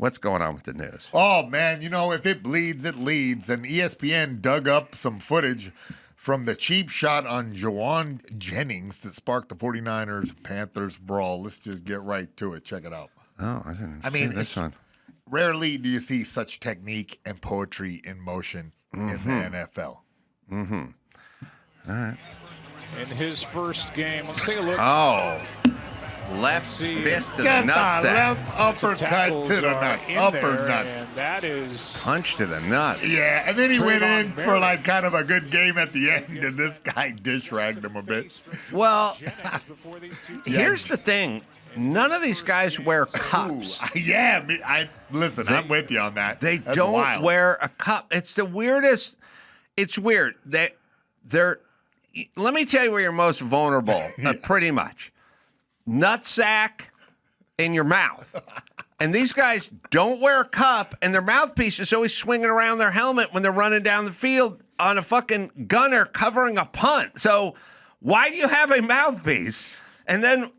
What's going on with the news? Oh, man, if it bleeds, it leads. And ESPN dug up some footage from the cheap shot on Jauan Jennings that sparked the 49ers-Panthers Brawl. Let's just get right to it. Check it out. Oh, I didn't see this one. Rarely do you see such technique and poetry in motion in the NFL. Mm-hmm. All right. In his first game, let's take a look. Oh. Left fist to the nutsack. Left uppercut to the nuts. Upper nuts. And that is punch to the nuts. Yeah, and then he went in Moehrig. for like kind of a good game at the end, and this guy dish-ragged him a bit. Well, here's the thing. None of these guys wear cups. Ooh, yeah, listen, I'm with you on that. They That's don't wild. wear a cup. It's the weirdest. It's weird. They're. Let me tell you where you're most vulnerable, pretty much. Nutsack in your mouth. And these guys don't wear a cup, and their mouthpiece is always swinging around their helmet when they're running down the field on a fucking gunner covering a punt. So why do you have a mouthpiece? And then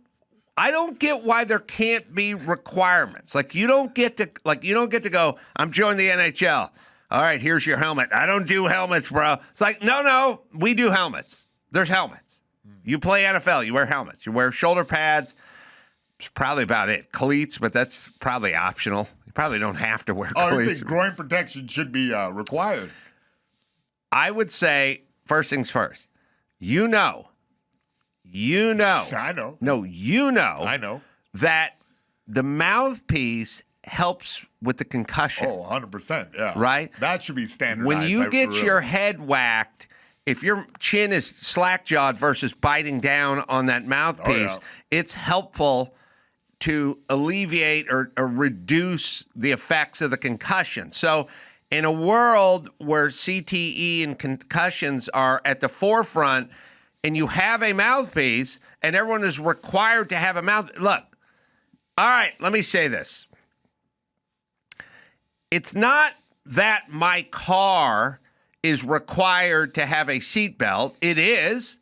I don't get why there can't be requirements. Like you don't get to go, I'm joining the NHL. All right, here's your helmet. I don't do helmets, bro. It's like, no, we do helmets. There's helmets. You play NFL, you wear helmets. You wear shoulder pads. It's probably about it. Cleats, but that's probably optional. You probably don't have to wear cleats. Oh, you think groin protection should be required? I would say, first things first, you know. I know. No, I know. That the mouthpiece helps with the concussion. Oh, 100%, yeah. Right? That should be standardized. When you get your head whacked, if your chin is slack-jawed versus biting down on that mouthpiece, it's helpful to alleviate or reduce the effects of the concussion. So in a world where CTE and concussions are at the forefront and you have a mouthpiece and everyone is required to have a mouth. Look, all right, let me say this. It's not that my car is required to have a seatbelt. It is.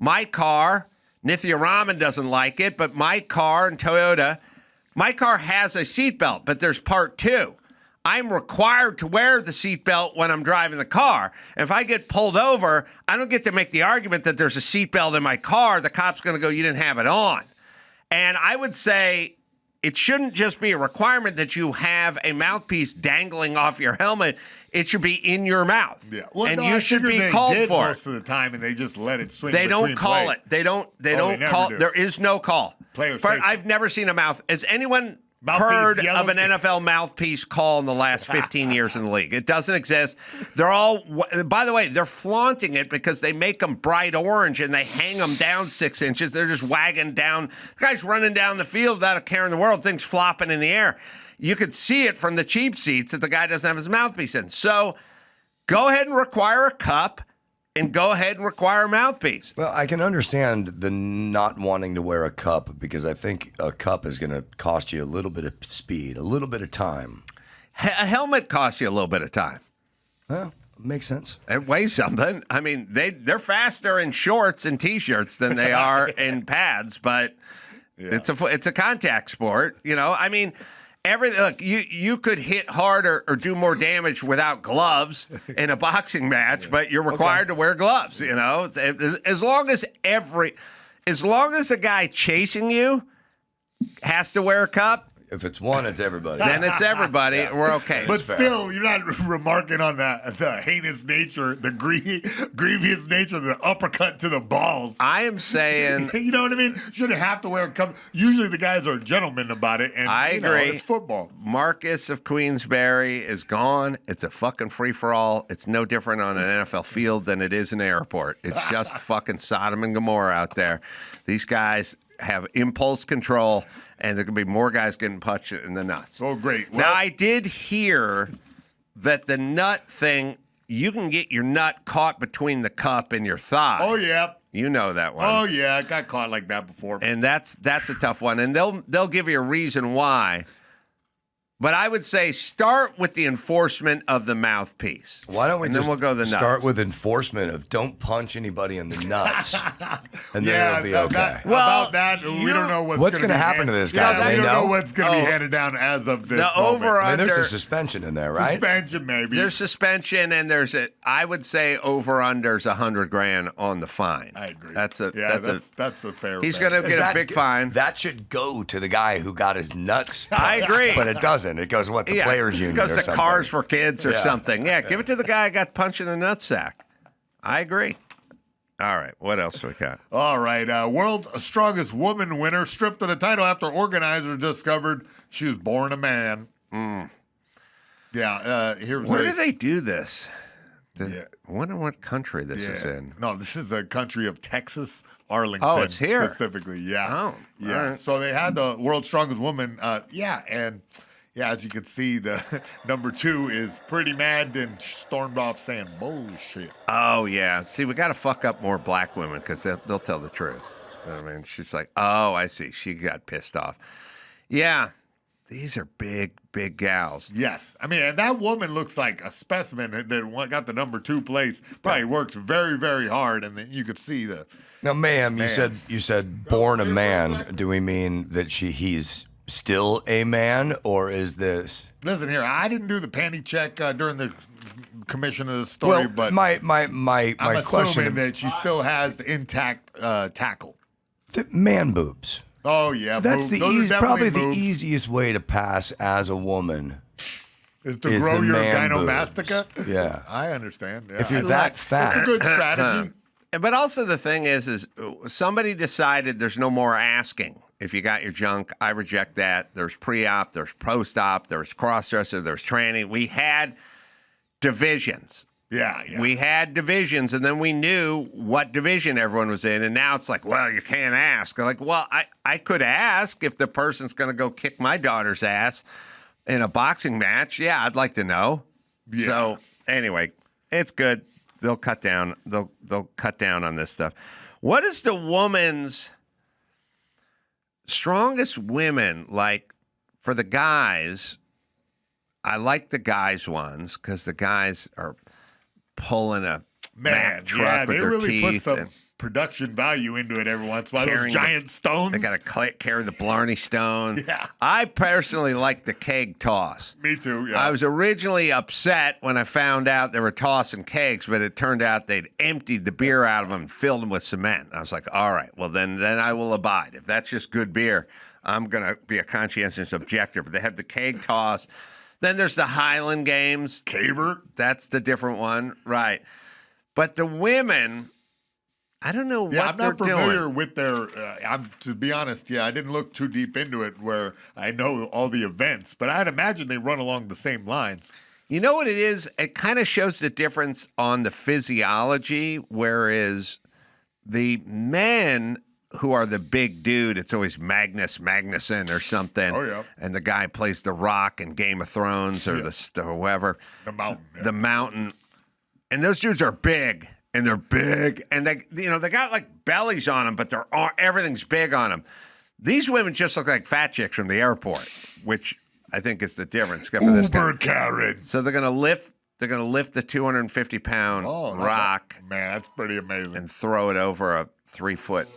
My car, Nithya Raman doesn't like it, but my car and Toyota, my car has a seatbelt, but there's part two. I'm required to wear the seatbelt when I'm driving the car. If I get pulled over, I don't get to make the argument that there's a seatbelt in my car. The cop's going to go, you didn't have it on. And I would say it shouldn't just be a requirement that you have a mouthpiece dangling off your helmet. It should be in your mouth. Yeah. Well, and no, you should be called for it. Most of the time, and they just let it swing. They don't call plays. it. They don't never call. do. There is no call. Player safety. I've never seen a mouth. Has anyone Mouthpiece heard yellow? of an NFL mouthpiece call in the last 15 years in the league? It doesn't exist. They're all, by the way, they're flaunting it because they make them bright orange and they hang them down 6 inches. They're just wagging down. The guy's running down the field without a care in the world, things flopping in the air. You could see it from the cheap seats that the guy doesn't have his mouthpiece in. So go ahead and require a cup and go ahead and require a mouthpiece. Well, I can understand the not wanting to wear a cup because I think a cup is going to cost you a little bit of speed, a little bit of time. A helmet costs you a little bit of time. Well, makes sense. It weighs something. I mean, they're faster in shorts and T-shirts than they are in pads, but it's a contact sport. You know, I mean, look, you could hit harder or do more damage without gloves in a boxing match, but you're required to wear gloves. You know, as long as the guy chasing you has to wear a cup. If it's one, it's everybody. Then it's everybody. Yeah. We're okay. But still, you're not remarking on the heinous nature, the grievous nature of the uppercut to the balls. I am saying, you know what I mean? Shouldn't have to wear a cup. Usually the guys are gentlemen about it. And I agree. It's football. Marcus of Queensberry is gone. It's a fucking free-for-all. It's no different on an NFL field than it is an airport. It's just fucking Sodom and Gomorrah out there. These guys have impulse control, and there could be more guys getting punched in the nuts. Oh, great. Well, now, I did hear that the nut thing, you can get your nut caught between the cup and your thigh. Oh, yeah. You know that one. Oh, yeah. I got caught like that before. And that's a tough one. And they'll give you a reason why. But I would say start with the enforcement of the mouthpiece. Why don't we and just then we'll go to the nuts. start with enforcement of don't punch anybody in the nuts, and then it'll be okay. About that, we don't know what's going to happen to this guy. We don't know know what's going to be handed down as of this The moment. over I mean, there's under- a suspension in there, right? Suspension, maybe. There's suspension, and I would say over under's $100,000 on the fine. I agree. That's a fair. He's bet. going to get a big fine. That should go to the guy who got his nuts. I agree. But it doesn't. It goes the players union it goes or to something. Cars for Kids or Yeah. something. Yeah, give it to the guy who got punched in the nutsack. I agree. All right, what else we got? All right, world's strongest woman winner stripped of the title after organizers discovered she was born a man. Yeah, here's Where do they do this? Yeah. I wonder what country this is in. No, this is a country of Texas, Arlington. Oh, it's here. Specifically, yeah. Oh, yeah. all right. So they had the world's strongest woman. As you can see, the number 2 is pretty mad and stormed off saying bullshit. Oh, yeah. See, we got to fuck up more black women because they'll tell the truth. I mean, she's like, oh, I see. She got pissed off. Yeah, these are big, big gals. Yes. I mean, and that woman looks like a specimen that got the number 2 place. Probably worked very, very hard, and then you could see the... Now, ma'am, you said born a man. Do we mean that he's still a man, or is this? Listen here, I didn't do the panty check during the commission of the story, but my I'm question assuming that she still has the intact tackle. the man boobs. Oh yeah, That's boobs. the Those are probably the definitely boobs. easiest way to pass as a woman. Is to is grow the your man gynomastica. boobs. Yeah. I understand. Yeah. If you're I that like- fat. it's a good strategy. But also the thing is somebody decided there's no more asking. If you got your junk, I reject that. There's pre-op, there's post-op, there's cross-dresser, there's tranny. We had divisions. Yeah. We had divisions, and then we knew what division everyone was in. And now it's like, well, you can't ask. I'm like, well, I could ask if the person's going to go kick my daughter's ass in a boxing match. Yeah, I'd like to know. Yeah. So anyway, it's good. They'll cut down. They'll cut down on this stuff. What is the woman's strongest women like for the guys? I like the guys ones because the guys are pulling a Mack truck yeah, with they their really put teeth some and production value into it every once in a while. Those carrying giant stones. they got to carry the Blarney Stone. Yeah. I personally like the keg toss. Me too. Yeah. I was originally upset when I found out they were tossing kegs, but it turned out they'd emptied the beer out of them and filled them with cement. I was like, all right, well, then I will abide. If that's just good beer, I'm going to be a conscientious objector. But they have the keg toss. Then there's the Highland Games. Caber. That's the different one. Right. But the women, I don't know Yeah, what I'm they're not familiar doing. with their. To be honest, I didn't look too deep into it. Where I know all the events, but I'd imagine they run along the same lines. You know what it is? It kind of shows the difference on the physiology, whereas the men who are the big dude, it's always Magnuson or something. Oh, yeah. And the guy plays the Rock in Game of Thrones or whoever. The mountain. Yeah. The Mountain. And those dudes are big. And they're big. And they got like bellies on them, but everything's big on them. These women just look like fat chicks from the airport, which I think is the difference. Except for this guy. Uber Karen. So they're gonna lift the 250-pound rock Man, that's pretty amazing. and throw it over a 3-foot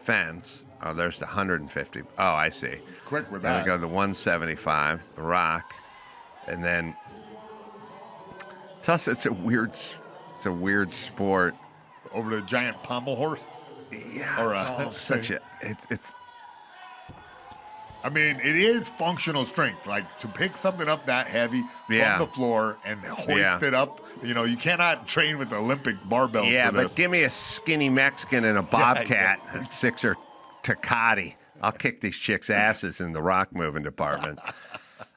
fence. Oh, there's the 150. Oh, I see. Quick with Then that. they go to the 175, the rock, and then it's a weird sport. Over the giant pommel horse. Yeah, Or, it's all such a it's. I mean, it is functional strength. Like to pick something up that heavy Yeah. from the floor and hoist Yeah. it up. You cannot train with Olympic barbells. Yeah, for but this. give me a skinny Mexican and a bobcat, a Sixer Tecate. I'll kick these chicks' asses in the rock moving department.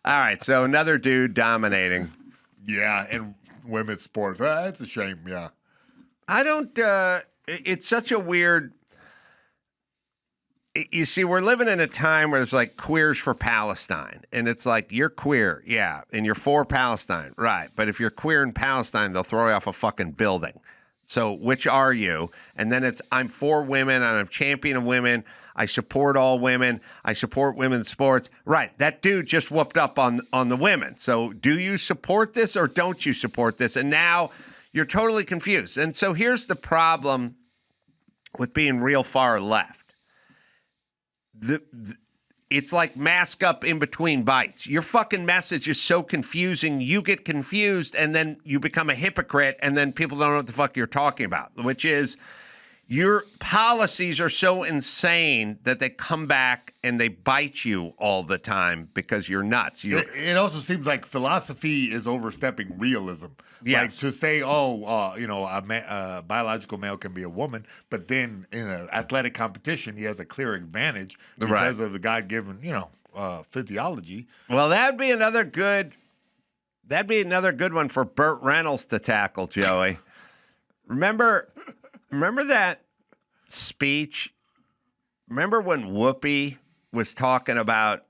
All right, so another dude dominating. Yeah, and women's sports. It's a shame. Yeah. I don't. It's such a weird. You see, we're living in a time where there's like queers for Palestine, and it's like you're queer, yeah, and you're for Palestine, right? But if you're queer in Palestine, they'll throw you off a fucking building. So which are you? And then it's I'm for women, I'm a champion of women, I support all women, I support women's sports. Right, that dude just whooped up on the women. So do you support this or don't you support this? And now you're totally confused. And so here's the problem with being real far left. It's like mask up in between bites. Your fucking message is so confusing, you get confused, and then you become a hypocrite, and then people don't know what the fuck you're talking about, which is your policies are so insane that they come back and they bite you all the time because you're nuts. It also seems like philosophy is overstepping realism. Yes. Like to say, a biological male can be a woman, but then in an athletic competition, he has a clear advantage because of the God-given, physiology. Well, that'd be another good one for Burt Reynolds to tackle, Joey. Remember that speech? Remember when Whoopi was talking about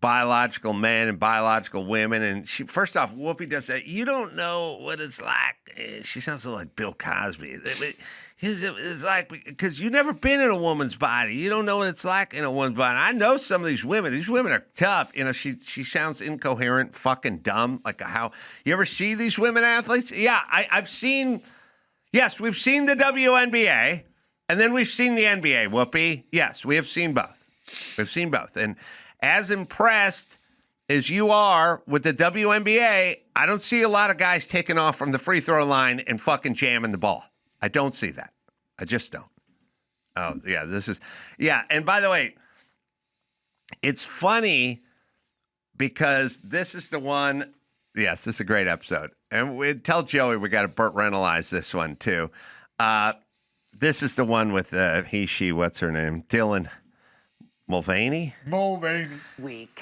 biological men and biological women? And first off, Whoopi does that. You don't know what it's like. She sounds like Bill Cosby. It's like, because you've never been in a woman's body. You don't know what it's like in a woman's body. I know some of these women. These women are tough. She sounds incoherent, fucking dumb. Like how you ever see these women athletes? Yeah, I've seen. Yes, we've seen the WNBA, and then we've seen the NBA, Whoopi. Yes, we have seen both. We've seen both. And as impressed as you are with the WNBA, I don't see a lot of guys taking off from the free throw line and fucking jamming the ball. I don't see that. I just don't. Oh, yeah, and by the way, it's funny because this is the one. Yes, this is a great episode. And we tell Joey we got to Burt Reynolds this one, too. This is the one with she, what's her name? Dylan Mulvaney? Mulvaney.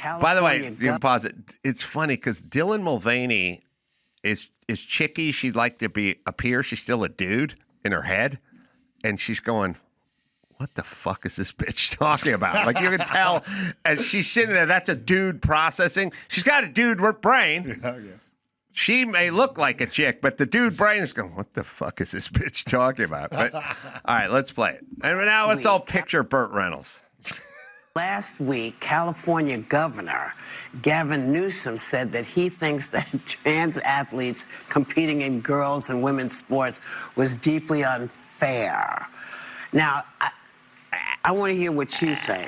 By the way, you can pause it. It's funny because Dylan Mulvaney is chicky. She'd like to appear. She's still a dude in her head. And she's going, what the fuck is this bitch talking about? Like you can tell as she's sitting there, that's a dude processing. She's got a dude brain. Yeah. She may look like a chick, but the dude brain is going, what the fuck is this bitch talking about? But, all right, let's play it. And now let's all picture Burt Reynolds. Last week, California Governor Gavin Newsom said that he thinks that trans athletes competing in girls' and women's sports was deeply unfair. Now, I want to hear what you say,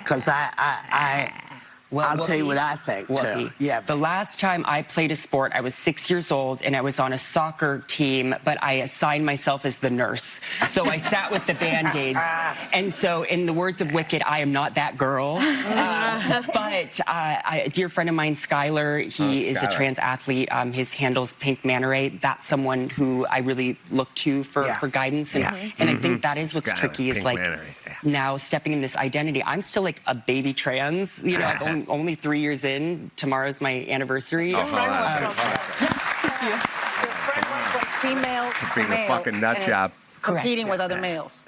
because I'll tell you what I think, too. Yeah. The last time I played a sport, I was 6 years old, and I was on a soccer team, but I assigned myself as the nurse. So I sat with the Band-Aids. And so, in the words of Wicked, I am not that girl. But a dear friend of mine, Skylar, he is a trans athlete. His handle's Pink Manta Ray. That's someone who I really look to for guidance. And I think that is what's tricky is like now stepping in this identity. I'm still like a baby trans. I've only 3 years in. Tomorrow's my anniversary. Your friend went from female to being male. A fucking nut job. Competing with other males.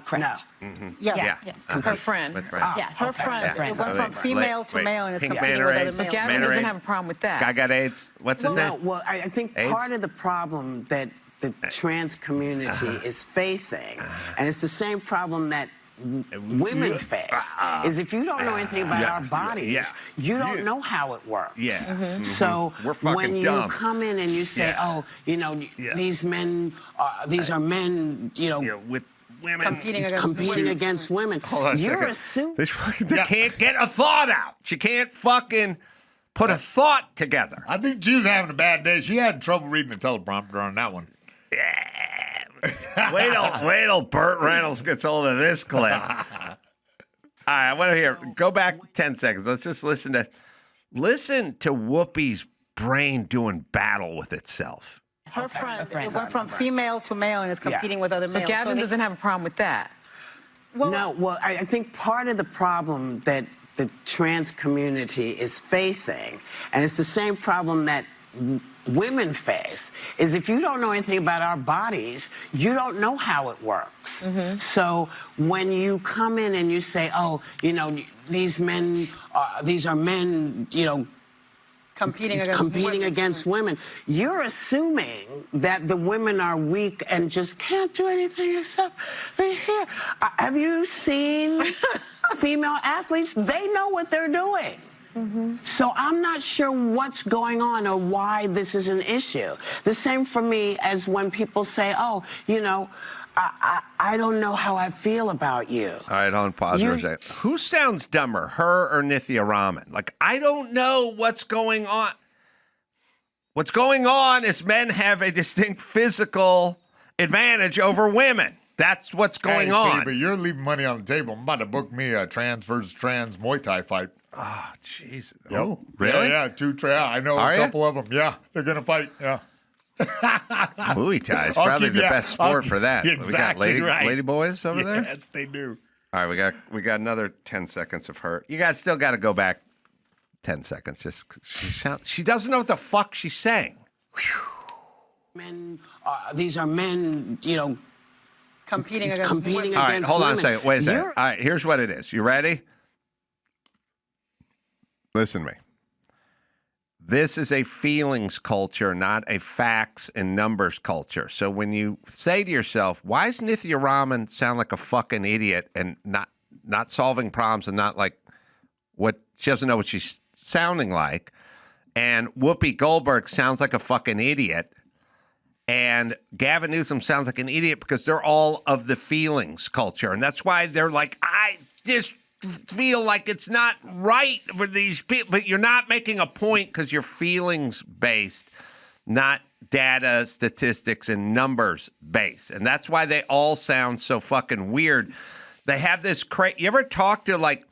Correct. No. Yes. Her friend. Yes. Her friend. It went from female to male and is Pink competing Manta with Ray. other So males. Gavin doesn't have a problem with that. Guy got AIDS. What's his name? Well, I think AIDS? part of the problem that the trans community is facing, and it's the same problem that women face, is if you don't know anything about our bodies, you don't know how it works. So when you come in and you say, these men, these are men, with women competing against women, you're assuming they can't get a thought out. She can't fucking put a thought together. I think she was having a bad day. She had trouble reading the teleprompter on that one. Wait till Burt Reynolds gets hold of this clip. All right, I want to hear. Go back 10 seconds. Let's just listen to Whoopi's brain doing battle with itself. Her friend. It went from female to male and is competing with other So males. Gavin doesn't have a problem with that. I think part of the problem that the trans community is facing, and it's the same problem that women face, is if you don't know anything about our bodies, you don't know how it works. So when you come in and you say, these men, these are men, competing against women. You're assuming that the women are weak and just can't do anything except be here. Have you seen female athletes? They know what they're doing. So I'm not sure what's going on or why this is an issue. The same for me as when people say, oh, you know, I don't know how I feel about you. All right, hold on, pause for a second. Who sounds dumber, her or Nithya Raman? Like, I don't know what's going on. What's going on is men have a distinct physical advantage over women. That's what's going on. But you're leaving money on the table. I'm about to book me a trans versus trans Muay Thai fight. Oh, jeez. Yep. Oh, really? Yeah, I know a couple of them. Yeah, they're going to fight. Yeah. Muay Thai is probably the best sport for that. Exactly, we got right. lady boys over there? Yes, they do. All right, we got another 10 seconds of her. You guys still got to go back 10 seconds. Just she doesn't know what the fuck she's saying. Men, these are men, you know, competing against women. All right, hold on a second. Wait a second. All right, here's what it is. You ready? Listen to me. This is a feelings culture, not a facts and numbers culture. So when you say to yourself, why does Nithya Raman sound like a fucking idiot and not solving problems and not like what she doesn't know what she's sounding like, and Whoopi Goldberg sounds like a fucking idiot, and Gavin Newsom sounds like an idiot because they're all of the feelings culture. And that's why they're like, I just feel like it's not right for these people. But you're not making a point because you're feelings based, not data, statistics, and numbers based. And that's why they all sound so fucking weird. They have this You ever talk to like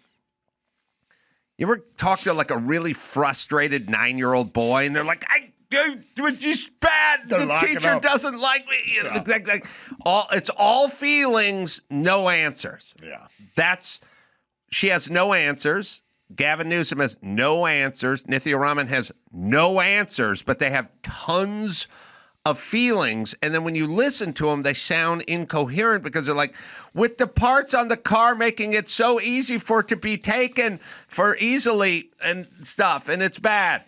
a really frustrated 9-year-old boy, and they're like, it's just bad. The teacher doesn't like me. Yeah. It's all feelings, no answers. Yeah. She has no answers. Gavin Newsom has no answers. Nithya Raman has no answers, but they have tons of feelings. And then when you listen to them, they sound incoherent because they're like, with the parts on the car making it so easy for it to be taken for easily and stuff, and it's bad.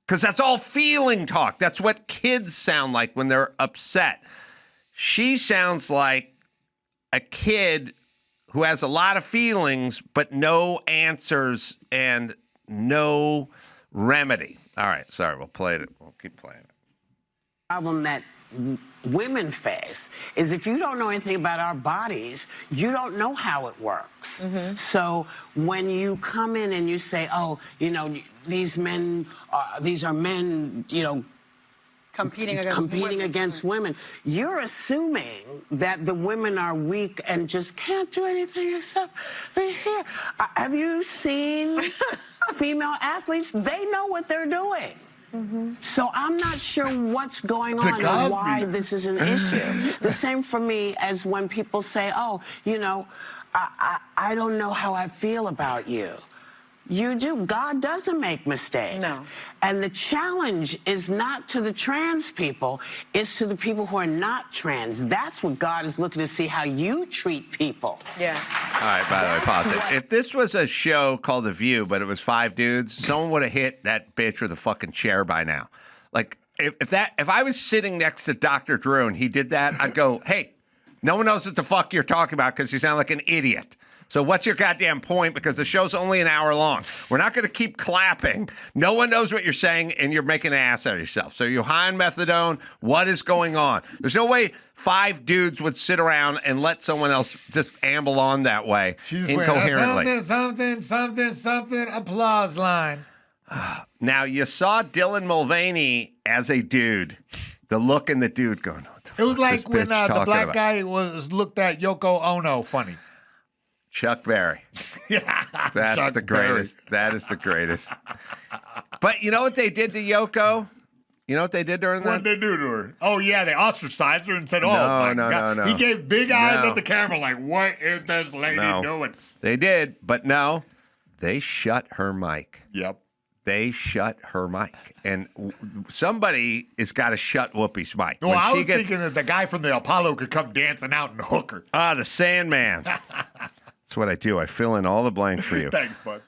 Because that's all feeling talk. That's what kids sound like when they're upset. She sounds like a kid who has a lot of feelings, but no answers and no remedy. All right, sorry, we'll keep playing it. Problem that women face is if you don't know anything about our bodies, you don't know how it works. So when you come in and you say, oh, you know, these are men, you know, competing against women. You're assuming that the women are weak and just can't do anything except be here. Have you seen female athletes? They know what they're doing. So I'm not sure what's going on or why this is an issue. The same for me as when people say, oh, you know, I don't know how I feel about you. You do. God doesn't make mistakes. No. And the challenge is not to the trans people, it's to the people who are not trans. That's what God is looking to see, how you treat people. Yeah. All right, by the way, pause it. If this was a show called The View, but it was 5 dudes, someone would have hit that bitch with a fucking chair by now. Like, if I was sitting next to Dr. Drew and he did that, I'd go, hey, no one knows what the fuck you're talking about because you sound like an idiot. So what's your goddamn point? Because the show's only an hour long. We're not going to keep clapping. No one knows what you're saying, and you're making an ass out of yourself. So you're high on methadone. What is going on? There's no way 5 dudes would sit around and let someone else just amble on that way incoherently. Something, applause line. Now, you saw Dylan Mulvaney as a dude. The look in the dude going, what the fuck It was like when the black about? guy was looked at Yoko Ono funny. Chuck Berry. That's Chuck the greatest. That is the greatest. But you know what they did to Yoko? You know what they did during that? What did they do to her? Oh, yeah, they ostracized her and said, oh, my God. No. He gave big eyes at the camera like, what is this lady doing? They did, but no, they shut her mic. Yep. They shut her mic. And somebody has got to shut Whoopi's mic. Well, I was thinking that the guy from the Apollo could come dancing out and hook her. Ah, the Sandman. That's what I do. I fill in all the blanks for you. Thanks, bud.